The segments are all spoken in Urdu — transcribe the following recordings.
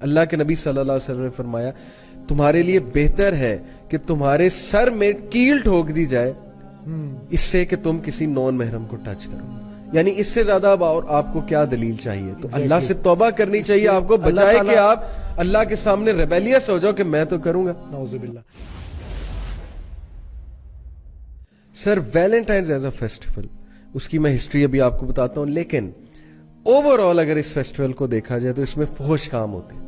اللہ کے نبی صلی اللہ علیہ وسلم نے فرمایا تمہارے لیے بہتر ہے کہ تمہارے سر میں کیل ٹھوک دی جائے اس سے کہ تم کسی نان محرم کو ٹچ کرو. یعنی اس سے زیادہ اور آپ کو کیا دلیل چاہیے؟ تو اللہ سے توبہ کرنی چاہیے آپ کو، بجائے کہ آپ اللہ کے سامنے ریبیلیس ہو جاؤ کہ میں تو کروں گا. نعوذ باللہ. سر ویلنٹائنز ایز اے فیسٹیول، اس کی میں ہسٹری ابھی آپ کو بتاتا ہوں، لیکن اوور آل اگر اس فیسٹیول کو دیکھا جائے تو اس میں فحش کام ہوتے ہیں.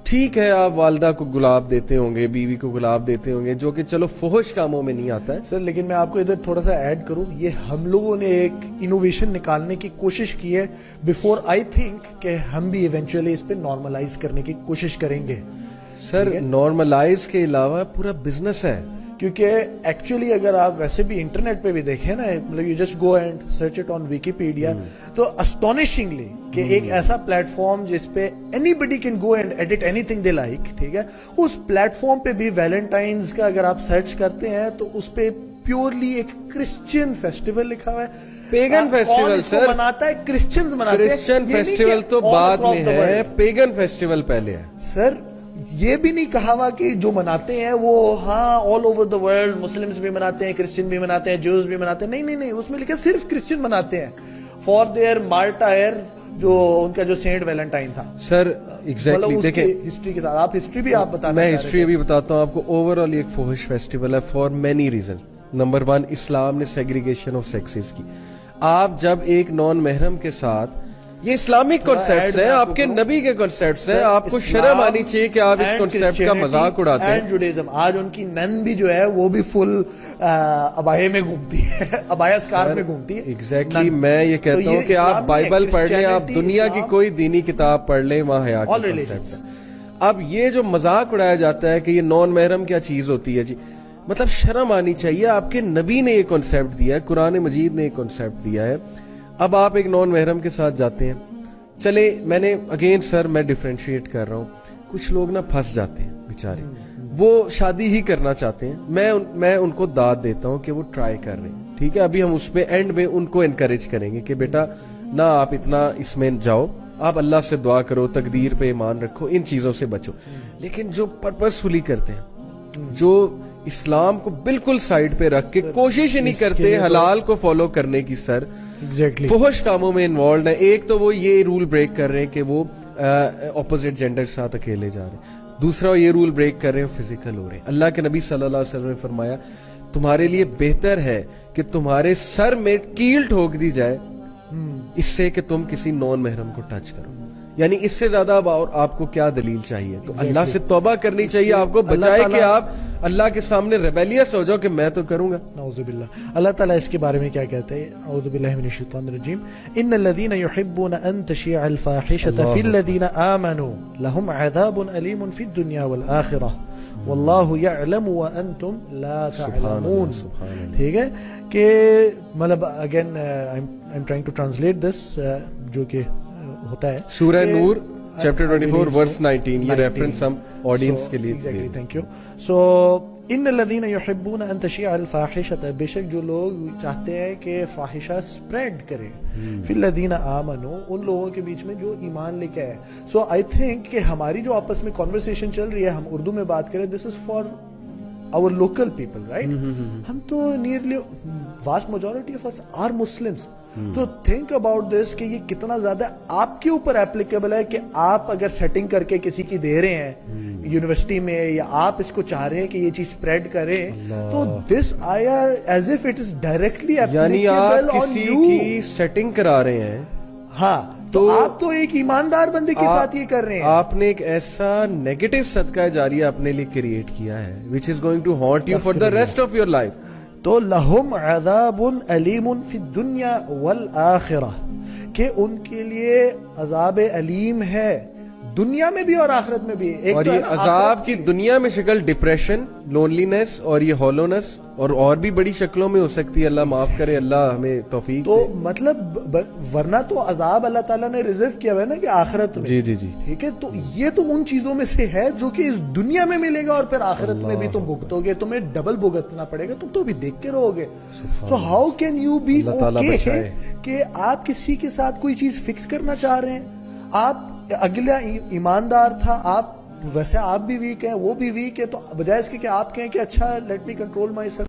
ٹھیک ہے آپ والدہ کو گلاب دیتے ہوں گے، بیوی کو گلاب دیتے ہوں گے، جو کہ چلو فحش کاموں میں نہیں آتا ہے سر. لیکن میں آپ کو ادھر تھوڑا سا ایڈ کروں، یہ ہم لوگوں نے ایک انوویشن نکالنے کی کوشش کی ہے بفور آئی تھنک کہ ہم بھی ایونچولی اس پہ نارملائز کرنے کی کوشش کریں گے. سر نارملائز کے علاوہ پورا بزنس ہے، کیونکہ ایکچولی اگر آپ ویسے بھی انٹرنیٹ پہ بھی دیکھیں نا، مطلب you just go and search it on Wikipedia, تو اسٹونشنگلی کہ ایک ایسا پلیٹ فارم جس پہ anybody can go and edit anything they like, ٹھیک ہے، اس پلیٹ فارم پہ بھی ویلنٹائنز کا اگر آپ سرچ کرتے ہیں تو اس پہ پیورلی ایک کرسچین فیسٹیول لکھا ہوا ہے. پیگن فیسٹیول سر مناتا ہے، کرسچنز مناتے ہیں. کرسچین فیسٹیول تو بعد میں ہے، پیگن فیسٹیول پہلے ہے. سر یہ بھی نہیں کہا ہوا کہ جو مناتے ہیں وہ ہاں all over the world Muslims بھی مناتے ہیں، کرسچن بھی مناتے ہیں، جوز بھی مناتے ہیں. نہیں، اس میں لکھا صرف کرسچن مناتے ہیں فار دیئر مارٹائر، جو ان کا جو سینٹ ویلنٹائن تھا. سر ایگزیکٹلی دیکھیں ہسٹری کے ساتھ آپ ہسٹری بھی آپ بتانا. میں ہسٹری ابھی بتاتا ہوں آپ کو. اوور آل ایک فحش فیسٹیول ہے فار مینی ریزن. نمبر 1، اسلام نے سیگریگیشن آف سیکسز کی. آپ جب ایک نان محرم کے ساتھ، یہ اسلامک کانسیپٹس ہیں، آپ کے نبی کے کانسیپٹس ہیں، آپ کو شرم آنی چاہیے کہ آپ اس کانسیپٹ کا مذاق اڑاتے ہیں. جوڈیزم، آج ان کی نن بھی جو ہے وہ بھی فل ابایہ میں گھومتی ہے، ابایہ اسکارف میں گھومتی ہے. ایگزیکٹلی میں یہ کہتا ہوں کہ آپ بائبل پڑھ لیں، آپ دنیا کی کوئی دینی کتاب پڑھ لیں، وہاں حیا کا کانسیپٹ ہے. اب یہ جو مذاق اڑایا جاتا ہے کہ یہ نان محرم کیا چیز ہوتی ہے جی، مطلب شرم آنی چاہیے. آپ کے نبی نے یہ کانسیپٹ دیا ہے، قرآن مجید نے یہ کانسیپٹ دیا ہے. اب آپ ایک نان محرم کے ساتھ جاتے ہیں. چلے میں نے اگین سر میں ڈیفرینشیٹ کر رہا ہوں، کچھ لوگ نا پھنس جاتے ہیں بیچارے، وہ شادی ہی کرنا چاہتے ہیں. میں ان کو داد دیتا ہوں کہ وہ ٹرائی کر رہے ہیں، ٹھیک ہے. ابھی ہم اس پہ اینڈ میں ان کو انکریج کریں گے کہ بیٹا نہ آپ اتنا اس میں جاؤ، آپ اللہ سے دعا کرو، تقدیر پہ ایمان رکھو، ان چیزوں سے بچو. لیکن جو پرپسفلی کرتے ہیں، جو اسلام کو بالکل سائڈ پہ رکھ کے کوشش ہی نہیں کرتے حلال کو فالو کرنے کی، سر فحش کاموں میں انوالوڈ ہیں. ایک تو وہ یہ رول بریک کر رہے ہیں کہ وہ اپوزٹ جینڈر کے ساتھ اکیلے جا رہے ہیں. دوسرا یہ رول بریک کر رہے ہیں فزیکل ہو رہے ہیں. اللہ کے نبی صلی اللہ علیہ وسلم نے فرمایا تمہارے لیے بہتر ہے کہ تمہارے سر میں کیل ٹھوک دی جائے اس سے کہ تم کسی نان محرم کو ٹچ کرو. یعنی اس سے زیادہ اور آپ کو کیا دلیل چاہیے؟ تو اللہ سے توبہ کرنی چاہیے آپ کو، بجائے کہ آپ اللہ کے سامنے ریبیلیس ہو جاؤ کہ میں تو کروں گا. نعوذ باللہ. اللہ تعالیٰ اس کے بارے میں کیا کہتے ہیں؟ اعوذ باللہ من الشیطان الرجیم. ان الذين يحبون ان تشيع الفاحشة في الذين آمنوا لهم عذاب الیم في الدنيا والآخرة واللہ يعلم وانتم لا تعلمون. ٹھیک ہے کہ مطلب again I am trying to translate this, جو کہ ہوتا ہے سورہ نور چیپٹر 24 ورس 19. یہ ریفرنس ہم آڈینس کے لیے ایگزیکٹلی تھینک یو. سو ان الذین یحبون ان تشیع الفاحشۃ، بے شک جو لوگ چاہتے ہیں کہ فاحشہ سپریڈ کرے، فی الذین آمنوا، ان لوگوں کے بیچ میں جو ایمان لے کے آئے. سو آئی تھنک کہ ہماری جو آپس میں کانورسیشن چل رہی ہے، ہم اردو میں بات کریں، this is for our local people, right? ہم تو nearly vast majority of us are Muslims. تو think about this کہ یہ کتنا زیادہ آپ کے اوپر applicable ہے کہ آپ اگر سیٹنگ کر کے کسی کی دے رہے ہیں یونیورسٹی میں، یا آپ اس کو چاہ رہے ہیں کہ یہ چیز spread کریں، تو this آیا as if it is directly یعنی آپ applicable on کسی you. کی سیٹنگ کرا رہے ہیں. ہاں تو آپ تو ایک ایماندار بندے کے ساتھ یہ کر رہے ہیں. آپ نے ایک ایسا نیگیٹو صدقہ جاریہ اپنے لیے کریٹ کیا ہے which is going to haunt you for the rest of your life. تو لہم عذاب علیم فی الدنیا والآخرہ، کہ ان کے لیے عذاب علیم ہے دنیا میں بھی اور آخرت میں بھی. اور یہ عذاب کی دنیا میں شکل ڈپریشن، لونلینس اور یہ ہولونس، اور بھی بڑی شکلوں میں ہو سکتی ہے. اللہ معاف کرے، اللہ ہمیں توفیق. تو مطلب ورنہ تو عذاب اللہ تعالیٰ نے ریزرو کیا ہوا ہے نا کہ آخرت میں. جی ٹھیک ہے. تو یہ تو ان چیزوں میں سے ہے جو کہ اس دنیا میں ملے گا، اور پھر آخرت میں بھی تم بھگتو گے، تمہیں ڈبل بھگتنا پڑے گا، تم تو بھی دیکھ کے رہو گے. So how can you be okay کہ آپ کسی کے ساتھ کوئی چیز فکس کرنا چاہ رہے ہیں، آپ اگلا ایماندار تھا، آپ ویسے آپ بھی ویک ہیں، وہ بھی ویک ہے، تو بجائے اس کے کہ آپ کہیں کہ اچھا let me control my self